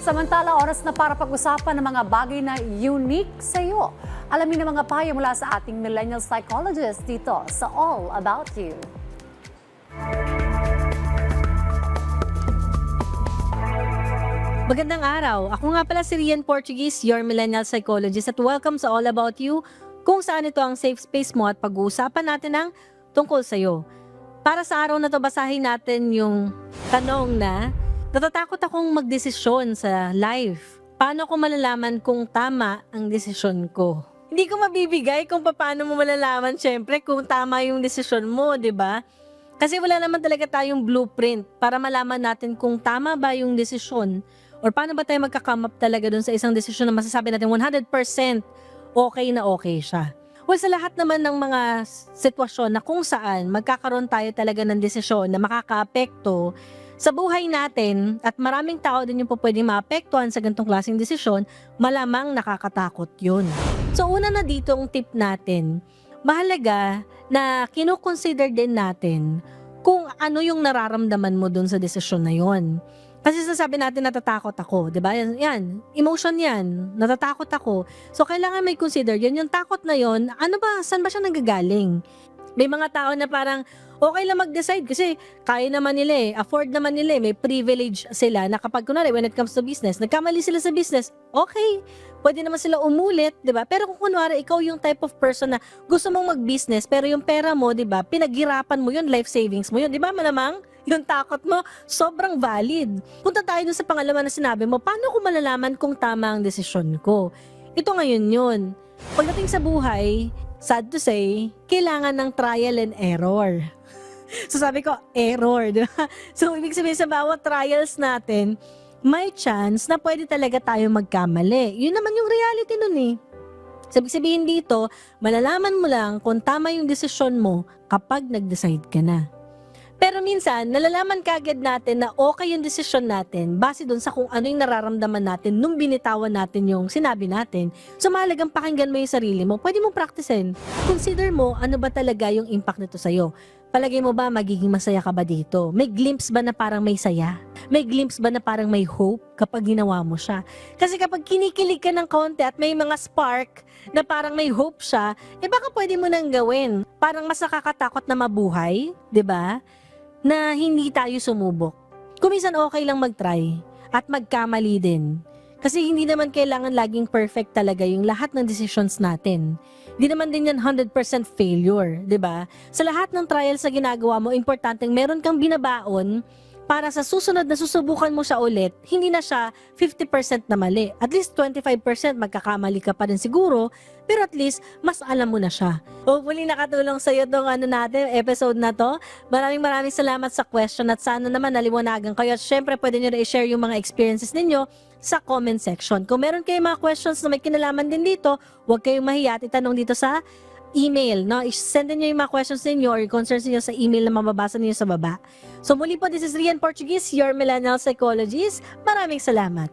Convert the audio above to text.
Samantala, oras na para pag-usapan ng mga bagay na unique sa iyo. Alamin ang mga payo mula sa ating millennial psychologist dito sa All About You. Magandang araw. Ako nga pala si Rian Portuguese, your millennial psychologist, at welcome sa All About You, kung saan ito ang safe space mo at pag-uusapan natin ang tungkol sa'yo. Para sa araw na to, basahin natin yung tanong na, natatakot akong magdesisyon sa life. Paano ko malalaman kung tama ang desisyon ko? Hindi ko mabibigay kung paano mo malalaman, syempre, kung tama yung desisyon mo, di ba? Kasi wala naman talaga tayong blueprint para malaman natin kung tama ba yung desisyon or paano ba tayo magka-come up talaga dun sa isang desisyon na masasabi natin 100% okay na okay siya. Well, sa lahat naman ng mga sitwasyon na kung saan magkakaroon tayo talaga ng desisyon na makakaapekto sa buhay natin at maraming tao din yung pwedeng maapektuhan sa ganitong klaseng desisyon, malamang nakakatakot yun. So una na dito ang tip natin, mahalaga na kinoconsider din natin kung ano yung nararamdaman mo dun sa desisyon na yun. Kasi sasabi natin natatakot ako, di ba? Yan, emotion yan, natatakot ako. So kailangan may consider yun, yung takot na yun, ano ba, saan ba siya nanggagaling? May mga tao na parang okay lang mag-decide kasi kaya naman nila afford naman nila may privilege sila na kapag kunwari when it comes to business, nagkamali sila sa business, okay, pwede naman sila umulit, di ba? Pero kung kunwari ikaw yung type of person na gusto mong mag-business pero yung pera mo, di ba, pinaghirapan mo yun, life savings mo yun, di ba, malamang yung takot mo, sobrang valid. Punta tayo dun sa pangalawa na sinabi mo, paano ko malalaman kung tama ang desisyon ko? Ito ngayon yun. Pagdating sa buhay, sad to say, kailangan ng trial and error. So sabi ko, error. Diba? So ibig sabihin sa bawat trials natin, may chance na pwede talaga tayo magkamali. Yun naman yung reality nun eh. So ibig sabihin dito, malalaman mo lang kung tama yung desisyon mo kapag nag-decide ka na. Pero minsan, nalalaman kagad natin na okay yung desisyon natin base dun sa kung ano yung nararamdaman natin nung binitawan natin yung sinabi natin. So mahalagang pakinggan mo yung sarili mo. Pwede mong practicein. Consider mo ano ba talaga yung impact nito sa'yo. Palagay mo ba magiging masaya ka ba dito? May glimpse ba na parang may saya? May glimpse ba na parang may hope kapag ginawa mo siya? Kasi kapag kinikilig ka ng konti at may mga spark na parang may hope siya, baka pwede mo nang gawin. Parang mas nakakatakot na mabuhay, di ba? Na hindi tayo sumubok. Kung minsan okay lang mag-try at magkamali din. Kasi hindi naman kailangan laging perfect talaga yung lahat ng decisions natin. Hindi naman din yan 100% failure, di ba? Sa lahat ng trials na ginagawa mo, importanteng meron kang binabaon para sa susunod na susubukan mo siya ulit, hindi na siya 50% na mali. At least 25% magkakamali ka pa rin siguro, pero at least mas alam mo na siya. Hopefully nakatulong sa iyo tong episode na to. Maraming salamat sa question at sana naman naliwanagan kayo. At syempre pwede nyo na i-share yung mga experiences ninyo sa comment section. Kung meron kayong mga questions na may kinalaman din dito, huwag kayong mahiya at itanong dito sa email, no? I-send niyo yung mga questions niyo or concerns niyo sa email na mababasa niyo sa baba. So muli po, this is Rian Portuguese, your millennial psychologist. Maraming salamat.